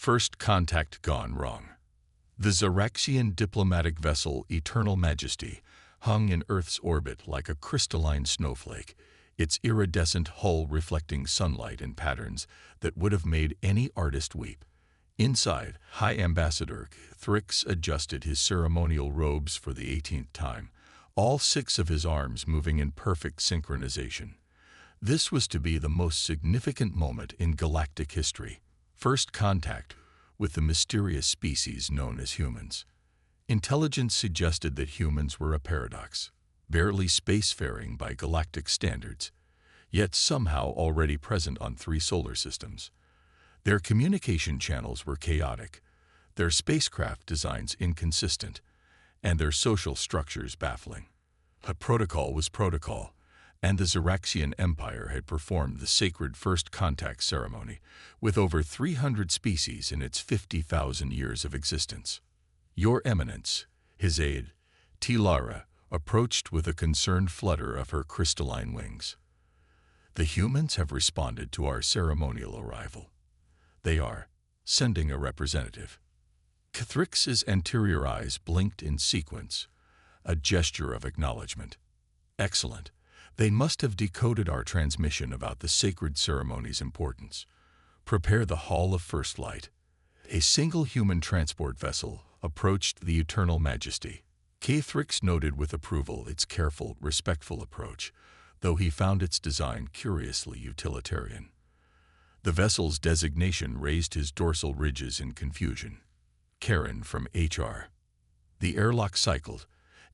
First contact gone wrong. The Xeraxian diplomatic vessel Eternal Majesty hung in Earth's orbit like a crystalline snowflake, its iridescent hull reflecting sunlight in patterns that would have made any artist weep. Inside, High Ambassador Thrix adjusted his ceremonial robes for the 18th time, all 6 of his arms moving in perfect synchronization. This was to be the most significant moment in galactic history. First contact with the mysterious species known as humans. Intelligence suggested that humans were a paradox, barely spacefaring by galactic standards, yet somehow already present on 3 solar systems. Their communication channels were chaotic, their spacecraft designs inconsistent, and their social structures baffling. But protocol was protocol, and the Xeraxian Empire had performed the sacred first contact ceremony with over 300 species in its 50,000 years of existence. Your Eminence, his aide, Tilara, approached with a concerned flutter of her crystalline wings. The humans have responded to our ceremonial arrival. They are sending a representative. Thrix's anterior eyes blinked in sequence, a gesture of acknowledgement. Excellent. They must have decoded our transmission about the sacred ceremony's importance. Prepare the Hall of First Light. A single human transport vessel approached the Eternal Majesty. Thrix noted with approval its careful, respectful approach, though he found its design curiously utilitarian. The vessel's designation raised his dorsal ridges in confusion. Karen from HR. The airlock cycled,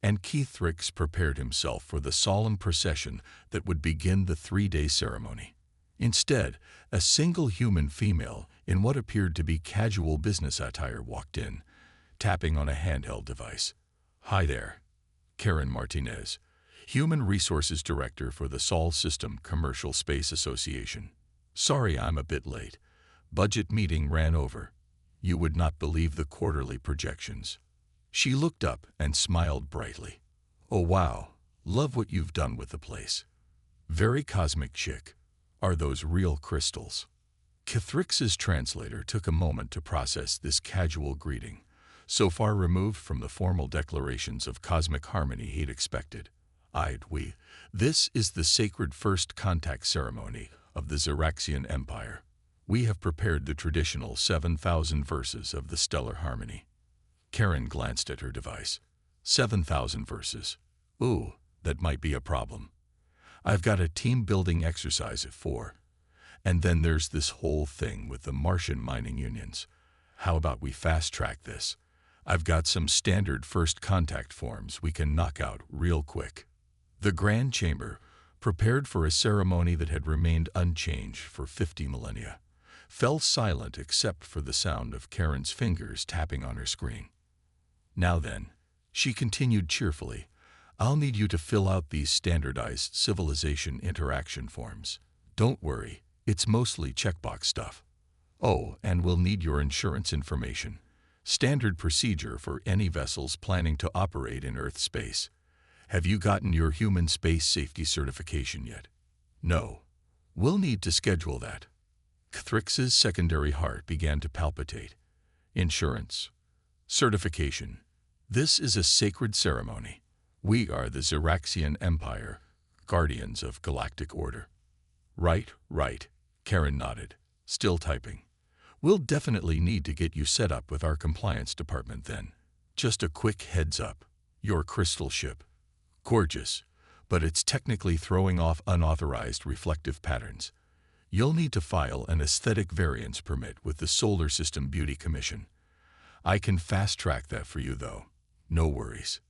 and Thrix prepared himself for the solemn procession that would begin the 3-day ceremony. Instead, a single human female in what appeared to be casual business attire walked in, tapping on a handheld device. Hi there. Karen Martinez, Human Resources Director for the Sol System Commercial Space Association. Sorry I'm a bit late. Budget meeting ran over. You would not believe the quarterly projections. She looked up and smiled brightly. Oh wow, love what you've done with the place. Very cosmic chic. Are those real crystals? Thrix's translator took a moment to process this casual greeting, so far removed from the formal declarations of cosmic harmony he'd expected. This is the sacred first contact ceremony of the Xeraxian Empire. We have prepared the traditional 7,000 verses of the stellar harmony. Karen glanced at her device. 7,000 verses. Ooh, that might be a problem. I've got a team-building exercise at 4. And then there's this whole thing with the Martian mining unions. How about we fast-track this? I've got some standard first contact forms we can knock out real quick. The Grand Chamber, prepared for a ceremony that had remained unchanged for 50 millennia, fell silent except for the sound of Karen's fingers tapping on her screen. Now then, she continued cheerfully, I'll need you to fill out these standardized civilization interaction forms. Don't worry, it's mostly checkbox stuff. Oh, and we'll need your insurance information. Standard procedure for any vessels planning to operate in Earth space. Have you gotten your human space safety certification yet? No. We'll need to schedule that. Thrix's secondary heart began to palpitate. Insurance. Certification. This is a sacred ceremony. We are the Xeraxian Empire, guardians of galactic order. Right. Karen nodded, still typing. We'll definitely need to get you set up with our compliance department then. Just a quick heads up. Your crystal ship. Gorgeous, but it's technically throwing off unauthorized reflective patterns. You'll need to file an aesthetic variance permit with the Solar System Beauty Commission. I can fast-track that for you, though. No worries.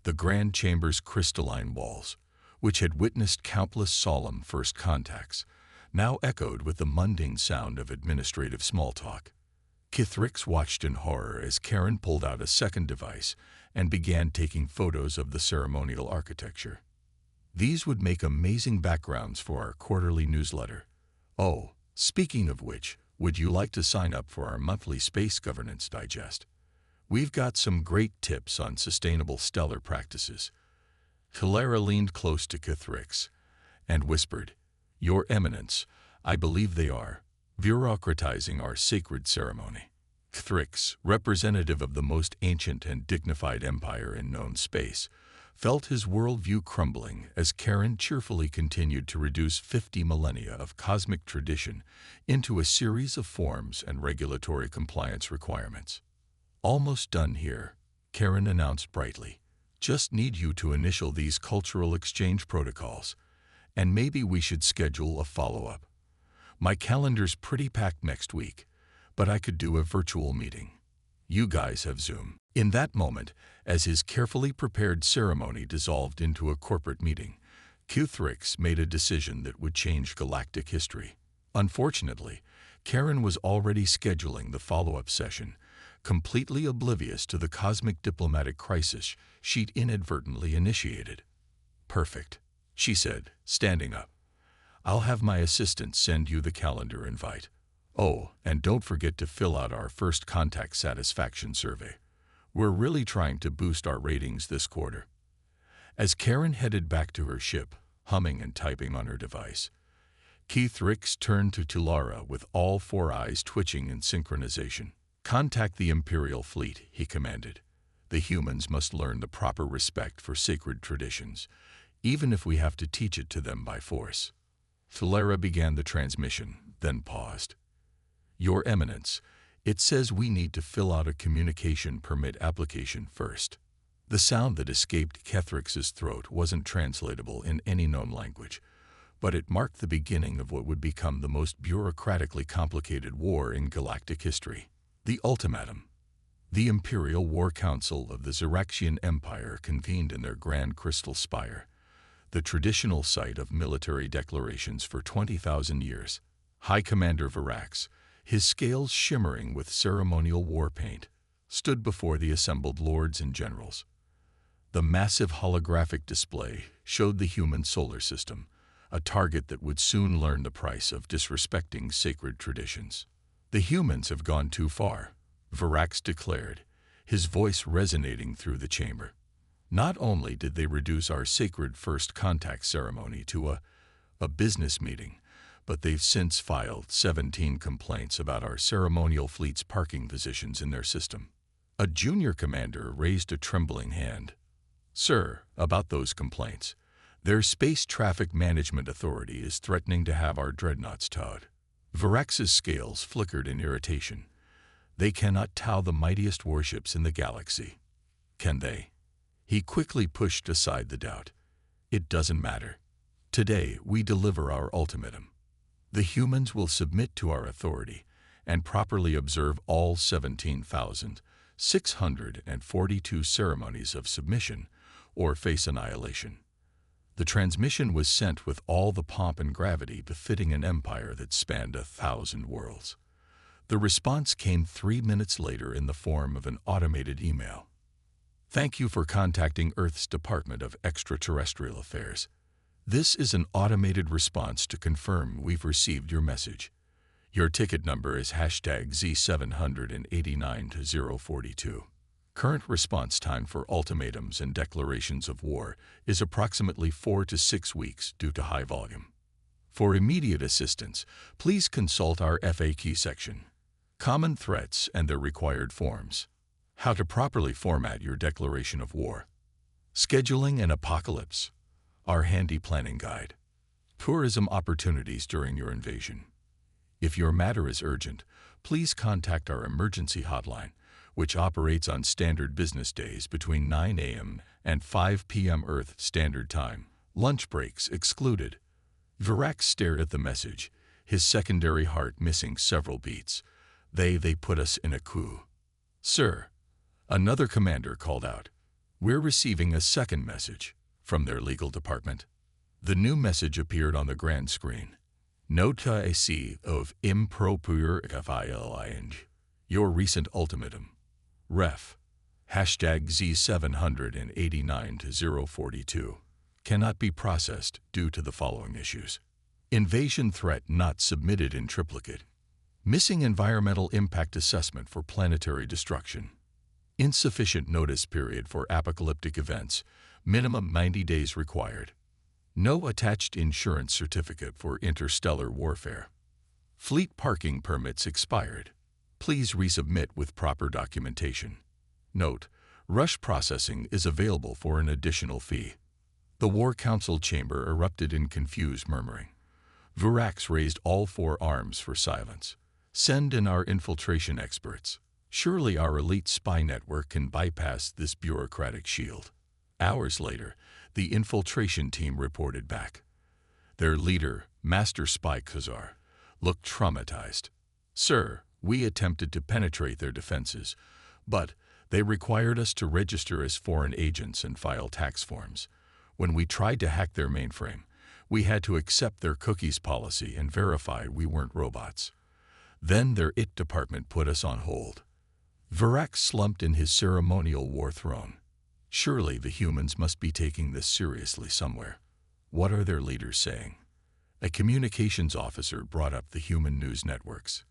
The Grand Chamber's crystalline walls, which had witnessed countless solemn first contacts, now echoed with the mundane sound of administrative small talk. Thrix watched in horror as Karen pulled out a second device and began taking photos of the ceremonial architecture. These would make amazing backgrounds for our quarterly newsletter. Oh, speaking of which, would you like to sign up for our monthly Space Governance Digest? We've got some great tips on sustainable stellar practices. Hilara leaned close to Thrix and whispered, Your Eminence, I believe they are bureaucratizing our sacred ceremony. Thrix, representative of the most ancient and dignified empire in known space, felt his worldview crumbling as Karen cheerfully continued to reduce 50 millennia of cosmic tradition into a series of forms and regulatory compliance requirements. "Almost done here," Karen announced brightly. "Just need you to initial these cultural exchange protocols, and maybe we should schedule a follow-up. My calendar's pretty packed next week, but I could do a virtual meeting. You guys have Zoom." In that moment, as his carefully prepared ceremony dissolved into a corporate meeting, Thrix made a decision that would change galactic history. Unfortunately, Karen was already scheduling the follow-up session, completely oblivious to the cosmic diplomatic crisis she'd inadvertently initiated. "Perfect," she said, standing up. "I'll have my assistant send you the calendar invite. Oh, and don't forget to fill out our first contact satisfaction survey. We're really trying to boost our ratings this quarter." As Karen headed back to her ship, humming and typing on her device, Thrix turned to Tulara with all four eyes twitching in synchronization. "Contact the Imperial fleet," he commanded. "The humans must learn the proper respect for sacred traditions, even if we have to teach it to them by force." Tulara began the transmission, then paused. "Your Eminence, it says we need to fill out a communication permit application first." The sound that escaped Thrix's throat wasn't translatable in any known language, but it marked the beginning of what would become the most bureaucratically complicated war in galactic history. The ultimatum. The Imperial War Council of the Xeraxian Empire convened in their Grand Crystal Spire, the traditional site of military declarations for 20,000 years. High Commander Varax, his scales shimmering with ceremonial war paint, stood before the assembled lords and generals. The massive holographic display showed the human solar system, a target that would soon learn the price of disrespecting sacred traditions. "The humans have gone too far," Varax declared, his voice resonating through the chamber. "Not only did they reduce our sacred first contact ceremony to a business meeting, but they've since filed 17 complaints about our ceremonial fleet's parking positions in their system." A junior commander raised a trembling hand. "Sir, about those complaints. Their Space Traffic Management Authority is threatening to have our dreadnoughts towed." Varax's scales flickered in irritation. "They cannot tow the mightiest warships in the galaxy. Can they?" He quickly pushed aside the doubt. "It doesn't matter. Today we deliver our ultimatum. The humans will submit to our authority and properly observe all 17,642 ceremonies of submission or face annihilation." The transmission was sent with all the pomp and gravity befitting an empire that spanned 1,000 worlds. The response came 3 minutes later in the form of an automated email. "Thank you for contacting Earth's Department of Extraterrestrial Affairs. This is an automated response to confirm we've received your message. Your ticket number is #Z789-042. Current response time for ultimatums and declarations of war is approximately 4 to 6 weeks due to high volume. For immediate assistance, please consult our FAQ section. Common threats and their required forms. How to properly format your declaration of war. Scheduling an apocalypse. Our handy planning guide. Tourism opportunities during your invasion. If your matter is urgent, please contact our emergency hotline, which operates on standard business days between 9 a.m. and 5 p.m. Earth Standard Time. Lunch breaks excluded." Varax stared at the message, his secondary heart missing several beats. They put us in a coup." "Sir," another commander called out, "we're receiving a second message from their legal department." The new message appeared on the grand screen. "Nota AC of improper filing. Your recent ultimatum. Ref. #Z789-042. Cannot be processed due to the following issues. Invasion threat not submitted in triplicate. Missing environmental impact assessment for planetary destruction. Insufficient notice period for apocalyptic events. Minimum 90 days required. No attached insurance certificate for interstellar warfare. Fleet parking permits expired. Please resubmit with proper documentation. Note: rush processing is available for an additional fee. The War Council chamber erupted in confused murmuring. Virax raised all four arms for silence. Send in our infiltration experts. Surely our elite spy network can bypass this bureaucratic shield. Hours later, the infiltration team reported back. Their leader, Master Spy Khazar, looked traumatized. Sir, we attempted to penetrate their defenses, but they required us to register as foreign agents and file tax forms. When we tried to hack their mainframe, we had to accept their cookies policy and verify we weren't robots. Then their IT department put us on hold. Virax slumped in his ceremonial war throne. Surely the humans must be taking this seriously somewhere. What are their leaders saying? A communications officer brought up the human news networks.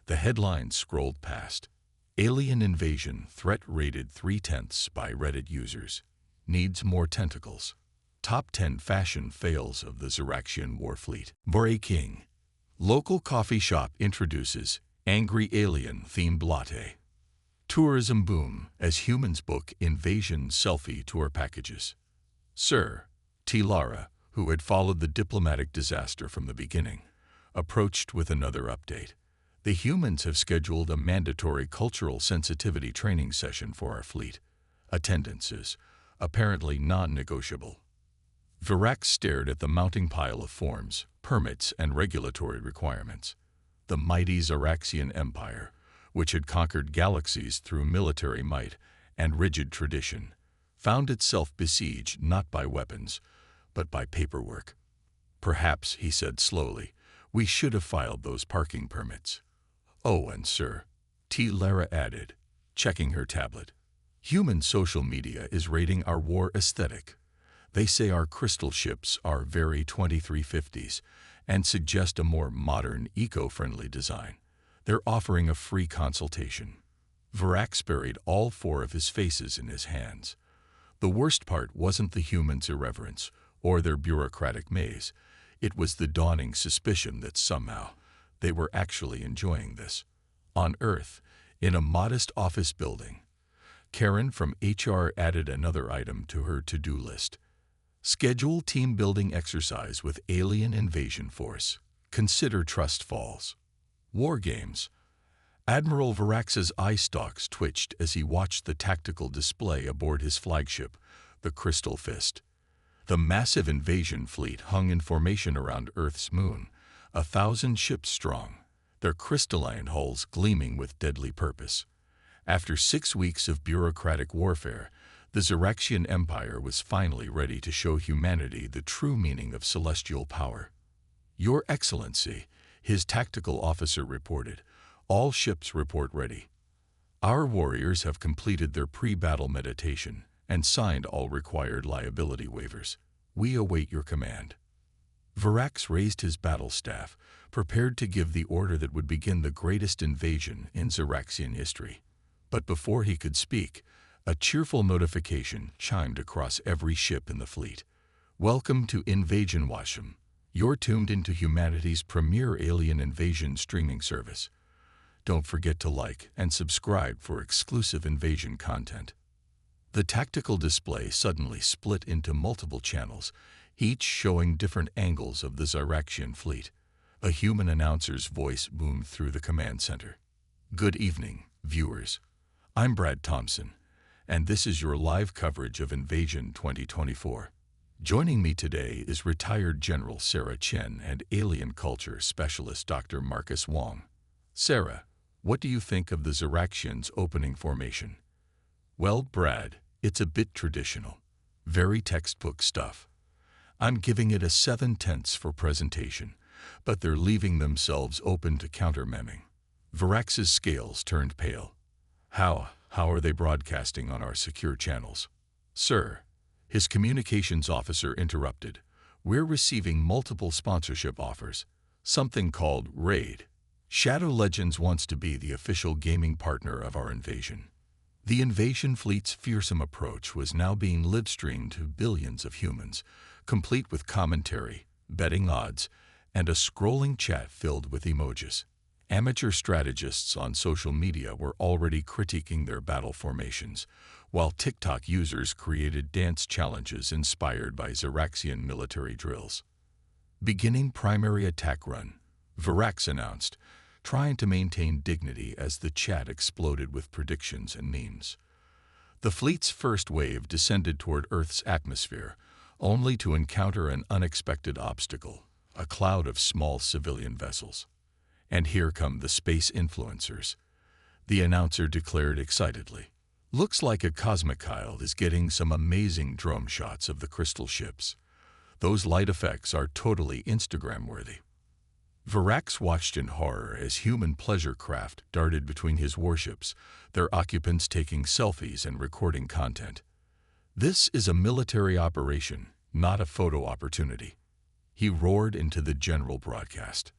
The headlines scrolled past. Alien invasion threat rated 3/10 by Reddit users. Needs more tentacles. Top 10 fashion fails of the Ziraxian war fleet. Breaking. Local coffee shop introduces angry alien-themed latte. Tourism boom as humans book invasion selfie tour packages. Sir, T. Lara, who had followed the diplomatic disaster from the beginning, approached with another update. The humans have scheduled a mandatory cultural sensitivity training session for our fleet. Attendance is apparently non-negotiable. Virax stared at the mounting pile of forms, permits, and regulatory requirements. The mighty Ziraxian Empire, which had conquered galaxies through military might and rigid tradition, found itself besieged not by weapons, but by paperwork. Perhaps, he said slowly, we should have filed those parking permits. Oh, and sir, T. Lara added, checking her tablet. Human social media is rating our war aesthetic. They say our crystal ships are very 2350s and suggest a more modern, eco-friendly design. They're offering a free consultation. Virax buried all four of his faces in his hands. The worst part wasn't the humans' irreverence or their bureaucratic maze. It was the dawning suspicion that somehow they were actually enjoying this. On Earth, in a modest office building, Karen from HR added another item to her to-do list. Schedule team-building exercise with alien invasion force. Consider trust falls. War games. Admiral Virax's eye stalks twitched as he watched the tactical display aboard his flagship, the Crystal Fist. The massive invasion fleet hung in formation around Earth's moon, 1,000 ships strong, their crystalline hulls gleaming with deadly purpose. After 6 weeks of bureaucratic warfare, the Ziraxian Empire was finally ready to show humanity the true meaning of celestial power. Your Excellency, his tactical officer reported, all ships report ready. Our warriors have completed their pre-battle meditation and signed all required liability waivers. We await your command. Virax raised his battle staff, prepared to give the order that would begin the greatest invasion in Ziraxian history. But before he could speak, a cheerful notification chimed across every ship in the fleet. Welcome to Invasion Washam. You're tuned into humanity's premier alien invasion streaming service. Don't forget to like and subscribe for exclusive invasion content. The tactical display suddenly split into multiple channels, each showing different angles of the Ziraxian fleet. A human announcer's voice boomed through the command center. Good evening, viewers. I'm Brad Thompson, and this is your live coverage of Invasion 2024. Joining me today is retired General Sarah Chen and alien culture specialist Dr. Marcus Wong. Sarah, what do you think of the Ziraxians' opening formation? Well, Brad, it's a bit traditional. Very textbook stuff. I'm giving it a 7/10 for presentation, but they're leaving themselves open to counter-memming. Virax's scales turned pale. How are they broadcasting on our secure channels? Sir, his communications officer interrupted. We're receiving multiple sponsorship offers, something called RAID. Shadow Legends wants to be the official gaming partner of our invasion. The invasion fleet's fearsome approach was now being live-streamed to billions of humans, complete with commentary, betting odds, and a scrolling chat filled with emojis. Amateur strategists on social media were already critiquing their battle formations, while TikTok users created dance challenges inspired by Zeraxian military drills. Beginning primary attack run, Virax announced, trying to maintain dignity as the chat exploded with predictions and memes. The fleet's first wave descended toward Earth's atmosphere, only to encounter an unexpected obstacle, a cloud of small civilian vessels. And here come the space influencers, the announcer declared excitedly. Looks like a Cosmichild is getting some amazing drone shots of the crystal ships. Those light effects are totally Instagram-worthy. Virax watched in horror as human pleasure craft darted between his warships, their occupants taking selfies and recording content. This is a military operation, not a photo opportunity. He roared into the general broadcast.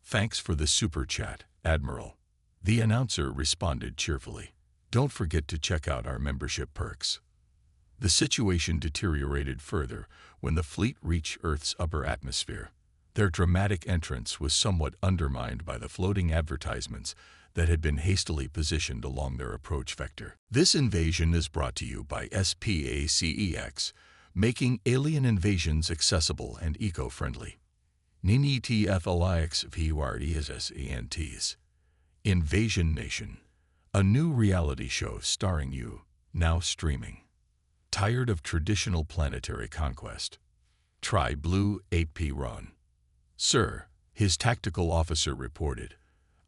Thanks for the super chat, Admiral. The announcer responded cheerfully. Don't forget to check out our membership perks. The situation deteriorated further when the fleet reached Earth's upper atmosphere. Their dramatic entrance was somewhat undermined by the floating advertisements that had been hastily positioned along their approach vector. This invasion is brought to you by SPACEX, making alien invasions accessible and eco-friendly. NETFLIXVRESSENTs. Invasion Nation, a new reality show starring you, now streaming. Tired of traditional planetary conquest? Try Blue 8P Run. Sir, his tactical officer reported,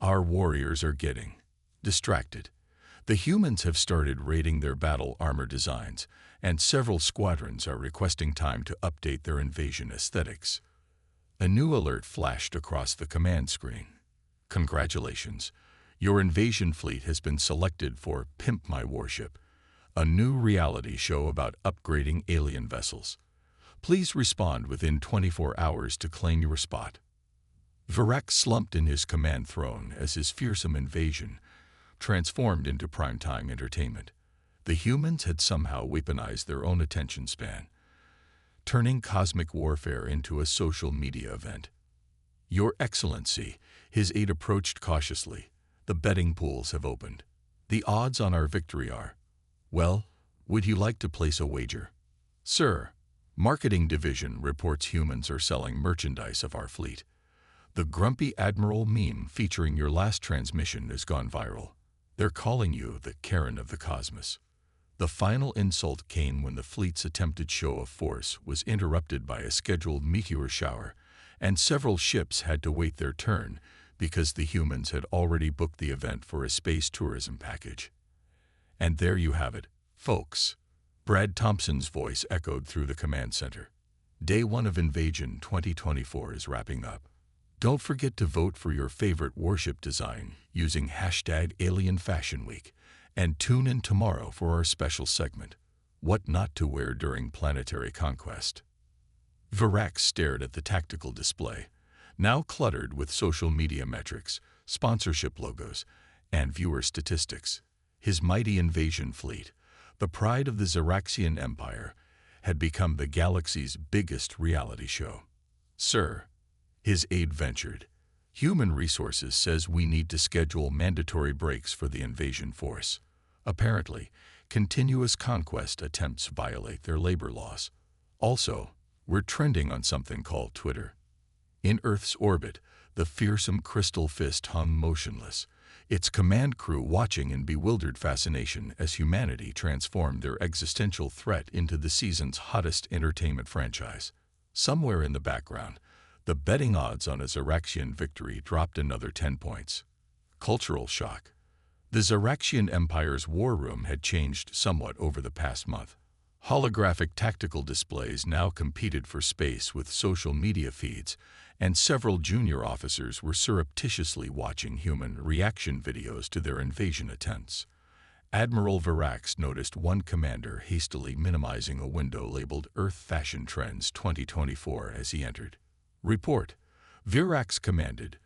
our warriors are getting distracted. The humans have started raiding their battle armor designs, and several squadrons are requesting time to update their invasion aesthetics. A new alert flashed across the command screen. Congratulations, your invasion fleet has been selected for Pimp My Warship, a new reality show about upgrading alien vessels. Please respond within 24 hours to claim your spot. Virax slumped in his command throne as his fearsome invasion transformed into primetime entertainment. The humans had somehow weaponized their own attention span, turning cosmic warfare into a social media event. Your Excellency, his aide approached cautiously. The betting pools have opened. The odds on our victory are, well, would you like to place a wager? Sir, Marketing Division reports humans are selling merchandise of our fleet. The grumpy Admiral meme featuring your last transmission has gone viral. They're calling you the Karen of the Cosmos. The final insult came when the fleet's attempted show of force was interrupted by a scheduled meteor shower, and several ships had to wait their turn because the humans had already booked the event for a space tourism package. And there you have it, folks. Brad Thompson's voice echoed through the command center. Day 1 of Invasion 2024 is wrapping up. Don't forget to vote for your favorite warship design using #AlienFashionWeek, and tune in tomorrow for our special segment, What Not to Wear During Planetary Conquest. Virax stared at the tactical display, now cluttered with social media metrics, sponsorship logos, and viewer statistics. His mighty invasion fleet, the pride of the Zeraxian Empire, had become the galaxy's biggest reality show. Sir, his aide ventured, Human Resources says we need to schedule mandatory breaks for the invasion force. Apparently, continuous conquest attempts violate their labor laws. Also, we're trending on something called Twitter. In Earth's orbit, the fearsome crystal fist hung motionless, its command crew watching in bewildered fascination as humanity transformed their existential threat into the season's hottest entertainment franchise. Somewhere in the background, the betting odds on a Zeraxian victory dropped another 10 points. Cultural shock. The Zeraxian Empire's war room had changed somewhat over the past month. Holographic tactical displays now competed for space with social media feeds, and several junior officers were surreptitiously watching human reaction videos to their invasion attempts. Admiral Virax noticed one commander hastily minimizing a window labeled Earth Fashion Trends 2024 as he entered. Report, Virax commanded,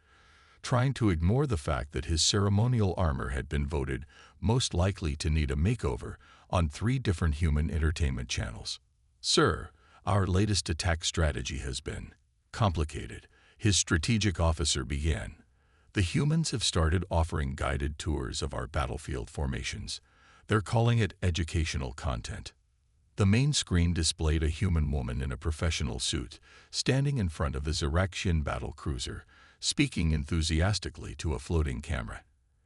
trying to ignore the fact that his ceremonial armor had been voted most likely to need a makeover on 3 different human entertainment channels. Sir, our latest attack strategy has been complicated, his strategic officer began. The humans have started offering guided tours of our battlefield formations. They're calling it educational content. The main screen displayed a human woman in a professional suit, standing in front of a Zeraxian battle cruiser, speaking enthusiastically to a floating camera.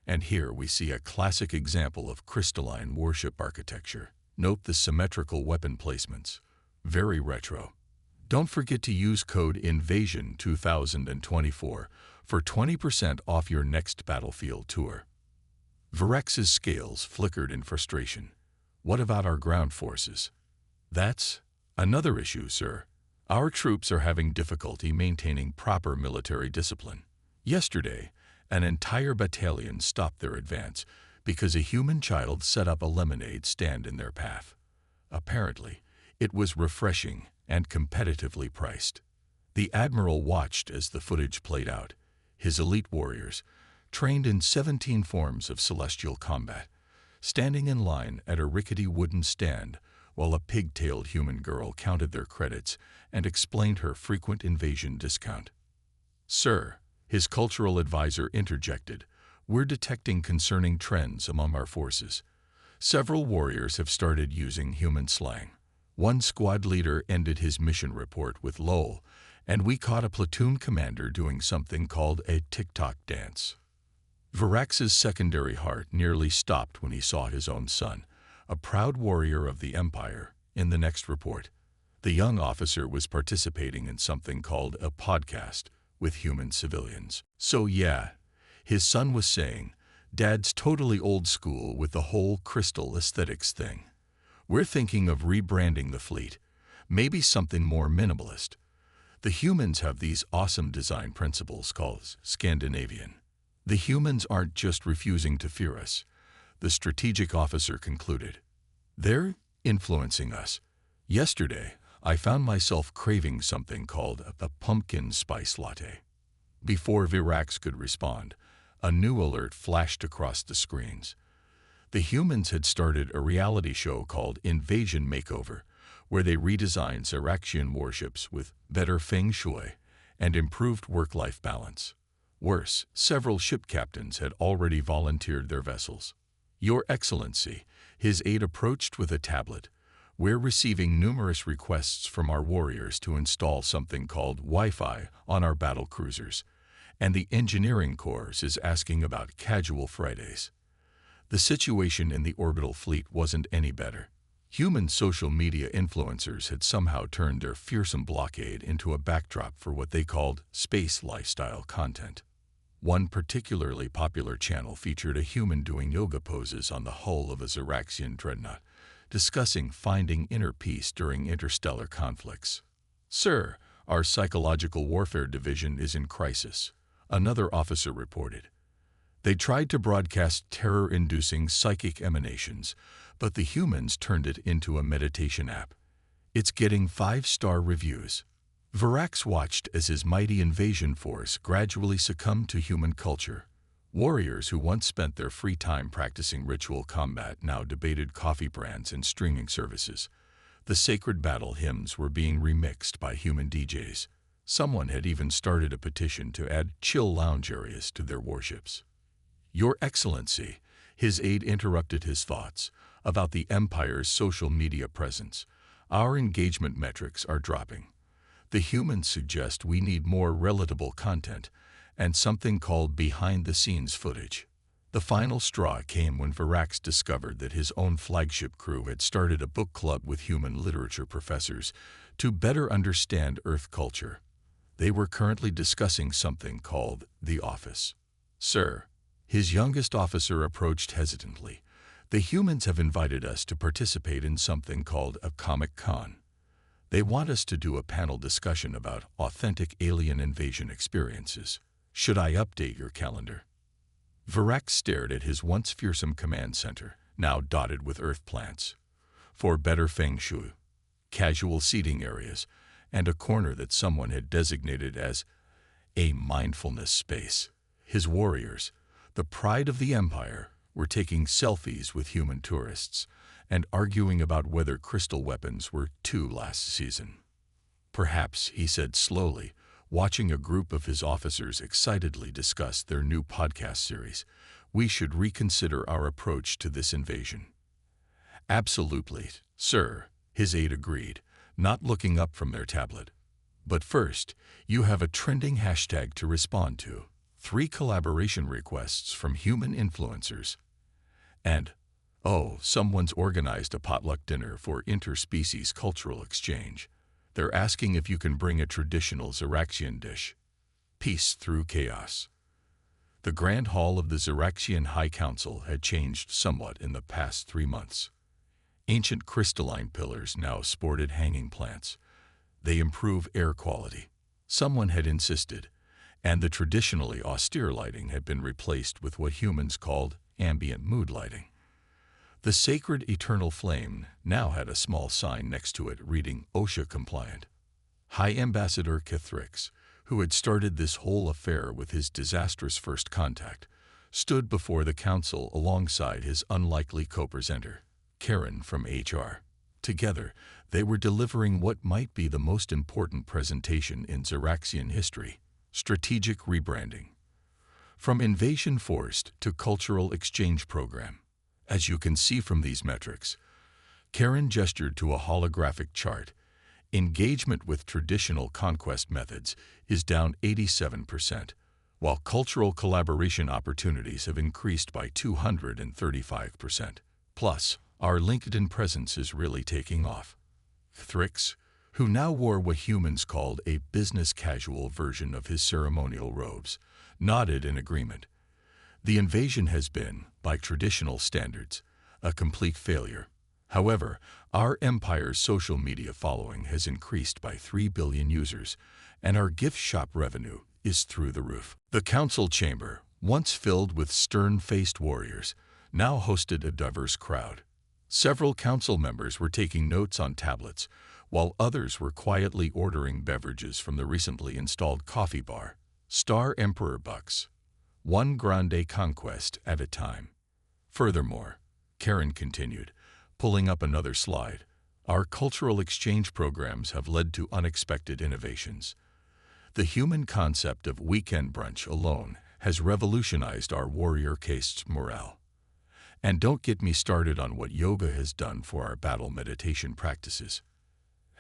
And here we see a classic example of crystalline warship architecture. Note the symmetrical weapon placements. Very retro. Don't forget to use code INVASION 2024 for 20% off your next battlefield tour. Virex's scales flickered in frustration. What about our ground forces? That's another issue, sir. Our troops are having difficulty maintaining proper military discipline. Yesterday, an entire battalion stopped their advance because a human child set up a lemonade stand in their path. Apparently, it was refreshing and competitively priced. The Admiral watched as the footage played out. His elite warriors, trained in 17 forms of celestial combat, standing in line at a rickety wooden stand while a pig-tailed human girl counted their credits and explained her frequent invasion discount. Sir, his cultural advisor interjected, we're detecting concerning trends among our forces. Several warriors have started using human slang. One squad leader ended his mission report with "lol," and we caught a platoon commander doing something called a TikTok dance. Virex's secondary heart nearly stopped when he saw his own son, a proud warrior of the Empire, in the next report. The young officer was participating in something called a podcast with human civilians. So yeah, his son was saying, Dad's totally old school with the whole crystal aesthetics thing. We're thinking of rebranding the fleet, maybe something more minimalist. The humans have these awesome design principles called Scandinavian. The humans aren't just refusing to fear us, the strategic officer concluded. They're influencing us. Yesterday, I found myself craving something called a pumpkin spice latte. Before Virex could respond, a new alert flashed across the screens. The humans had started a reality show called Invasion Makeover, where they redesigned Zeraxian warships with better feng shui and improved work-life balance. Worse, several ship captains had already volunteered their vessels. Your Excellency, his aide approached with a tablet. We're receiving numerous requests from our warriors to install something called Wi-Fi on our battle cruisers, and the engineering corps is asking about casual Fridays. The situation in the orbital fleet wasn't any better. Human social media influencers had somehow turned their fearsome blockade into a backdrop for what they called space lifestyle content. One particularly popular channel featured a human doing yoga poses on the hull of a Zeraxian dreadnought, discussing finding inner peace during interstellar conflicts. Sir, our psychological warfare division is in crisis, another officer reported. They tried to broadcast terror-inducing psychic emanations, but the humans turned it into a meditation app. It's getting 5-star reviews. Virex watched as his mighty invasion force gradually succumbed to human culture. Warriors who once spent their free time practicing ritual combat now debated coffee brands and streaming services. The sacred battle hymns were being remixed by human DJs. Someone had even started a petition to add chill lounge areas to their warships. Your Excellency, his aide interrupted his thoughts about the Empire's social media presence. Our engagement metrics are dropping. The humans suggest we need more relatable content and something called behind-the-scenes footage. The final straw came when Virex discovered that his own flagship crew had started a book club with human literature professors to better understand Earth culture. They were currently discussing something called The Office. Sir, his youngest officer approached hesitantly. The humans have invited us to participate in something called a Comic-Con. They want us to do a panel discussion about authentic alien invasion experiences. Should I update your calendar? Virex stared at his once fearsome command center, now dotted with earth plants. For better feng shui, casual seating areas, and a corner that someone had designated as a mindfulness space. His warriors, the pride of the Empire, were taking selfies with human tourists and arguing about whether crystal weapons were too last season. Perhaps, he said slowly, watching a group of his officers excitedly discuss their new podcast series. We should reconsider our approach to this invasion. Absolutely, sir, his aide agreed, not looking up from their tablet. But first, you have a trending hashtag to respond to. 3 collaboration requests from human influencers. And, oh, someone's organized a potluck dinner for interspecies cultural exchange. They're asking if you can bring a traditional Xeraxian dish. Peace through chaos. The Grand Hall of the Xeraxian High Council had changed somewhat in the past 3 months. Ancient crystalline pillars now sported hanging plants. They improve air quality. Someone had insisted, and the traditionally austere lighting had been replaced with what humans called ambient mood lighting. The sacred eternal flame now had a small sign next to it reading OSHA compliant. High Ambassador Kithrix, who had started this whole affair with his disastrous first contact, stood before the council alongside his unlikely co-presenter, Karen from HR. Together, they were delivering what might be the most important presentation in Xeraxian history: strategic rebranding. From invasion forced to cultural exchange program. As you can see from these metrics, Karen gestured to a holographic chart. Engagement with traditional conquest methods is down 87%, while cultural collaboration opportunities have increased by 235%. Plus, our LinkedIn presence is really taking off. Thrix, who now wore what humans called a business-casual version of his ceremonial robes, nodded in agreement. The invasion has been, by traditional standards, a complete failure. However, our empire's social media following has increased by 3 billion users, and our gift shop revenue is through the roof. The council chamber, once filled with stern-faced warriors, now hosted a diverse crowd. Several council members were taking notes on tablets, while others were quietly ordering beverages from the recently installed coffee bar. Star Emperor Bucks. 1 grande conquest at a time. Furthermore, Karen continued, pulling up another slide, our cultural exchange programs have led to unexpected innovations. The human concept of weekend brunch alone has revolutionized our warrior caste's morale. And don't get me started on what yoga has done for our battle meditation practices.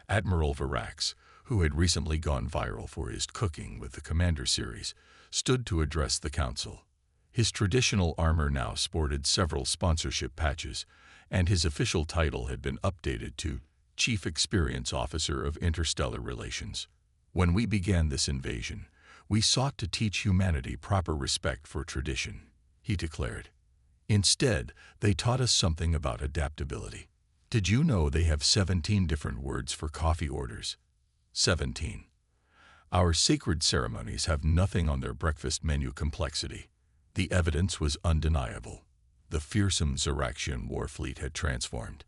Admiral Varax, who had recently gone viral for his cooking with the Commander series, stood to address the council. His traditional armor now sported several sponsorship patches, and his official title had been updated to Chief Experience Officer of Interstellar Relations. When we began this invasion, we sought to teach humanity proper respect for tradition, he declared. Instead, they taught us something about adaptability. Did you know they have 17 different words for coffee orders? 17. Our sacred ceremonies have nothing on their breakfast menu complexity. The evidence was undeniable. The fearsome Xeraxian war fleet had transformed.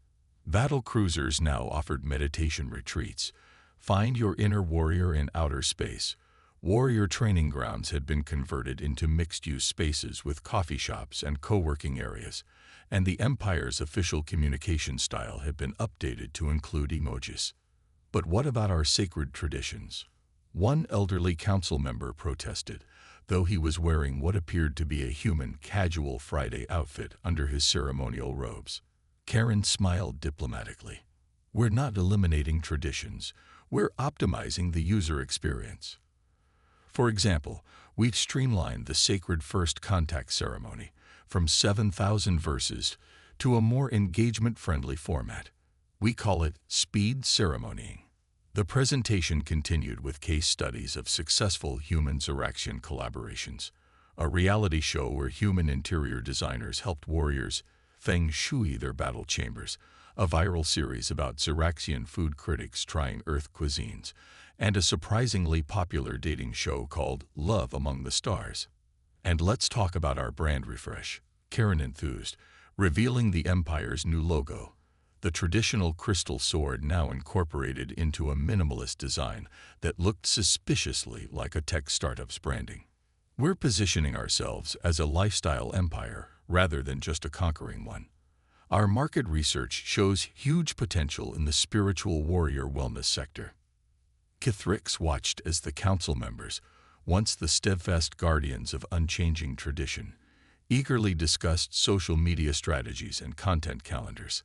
Battle cruisers now offered meditation retreats. Find your inner warrior in outer space. Warrior training grounds had been converted into mixed-use spaces with coffee shops and co-working areas, and the Empire's official communication style had been updated to include emojis. But what about our sacred traditions? One elderly council member protested, though he was wearing what appeared to be a human casual Friday outfit under his ceremonial robes. Karen smiled diplomatically. We're not eliminating traditions, we're optimizing the user experience. For example, we've streamlined the sacred first contact ceremony from 7,000 verses to a more engagement-friendly format. We call it speed ceremonying. The presentation continued with case studies of successful human-Xeraxian collaborations, a reality show where human interior designers helped warriors feng shui their battle chambers, a viral series about Xeraxian food critics trying Earth cuisines, and a surprisingly popular dating show called Love Among the Stars. And let's talk about our brand refresh, Karen enthused, revealing the Empire's new logo. The traditional crystal sword now incorporated into a minimalist design that looked suspiciously like a tech startup's branding. We're positioning ourselves as a lifestyle empire rather than just a conquering one. Our market research shows huge potential in the spiritual warrior wellness sector. Kithrix watched as the council members, once the steadfast guardians of unchanging tradition, eagerly discussed social media strategies and content calendars.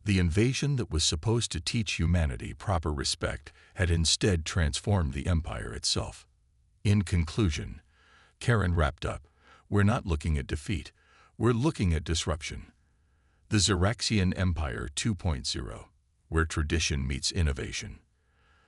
The invasion that was supposed to teach humanity proper respect had instead transformed the empire itself. In conclusion, Karen wrapped up, "We're not looking at defeat, we're looking at disruption. The Xeraxian Empire 2.0, where tradition meets innovation."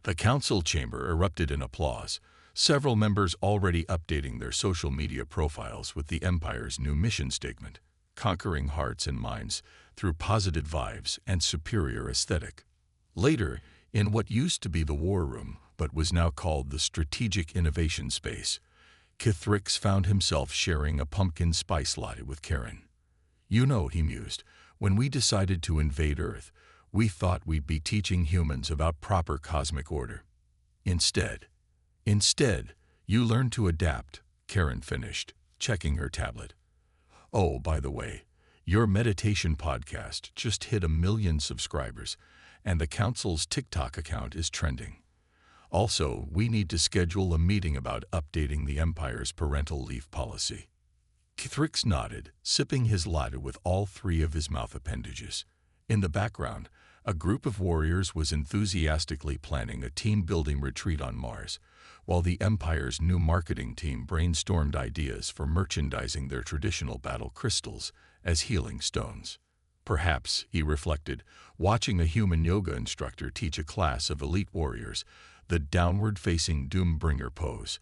The council chamber erupted in applause, several members already updating their social media profiles with the Empire's new mission statement, conquering hearts and minds through positive vibes and superior aesthetic. Later, in what used to be the war room but was now called the Strategic Innovation Space, Kithrix found himself sharing a pumpkin spice latte with Karen. "You know," he mused, "when we decided to invade Earth, we thought we'd be teaching humans about proper cosmic order. Instead, you learned to adapt," Karen finished, checking her tablet. "Oh, by the way, your meditation podcast just hit 1 million subscribers, and the council's TikTok account is trending. Also, we need to schedule a meeting about updating the Empire's parental leave policy." Kithrix nodded, sipping his latte with all 3 of his mouth appendages. In the background, a group of warriors was enthusiastically planning a team-building retreat on Mars, while the Empire's new marketing team brainstormed ideas for merchandising their traditional battle crystals as healing stones. Perhaps, he reflected, watching a human yoga instructor teach a class of elite warriors the downward-facing Doombringer pose.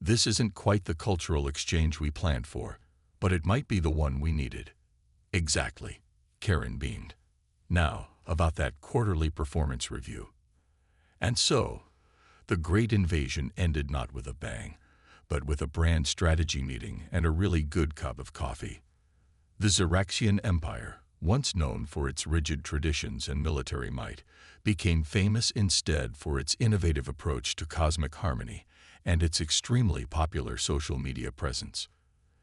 This isn't quite the cultural exchange we planned for, but it might be the one we needed. Exactly, Karen beamed. Now, about that quarterly performance review. And so, the Great Invasion ended not with a bang, but with a brand strategy meeting and a really good cup of coffee. The Xeraxian Empire, once known for its rigid traditions and military might, became famous instead for its innovative approach to cosmic harmony and its extremely popular social media presence.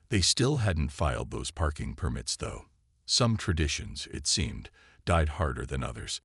They still hadn't filed those parking permits, though. Some traditions, it seemed, died harder than others.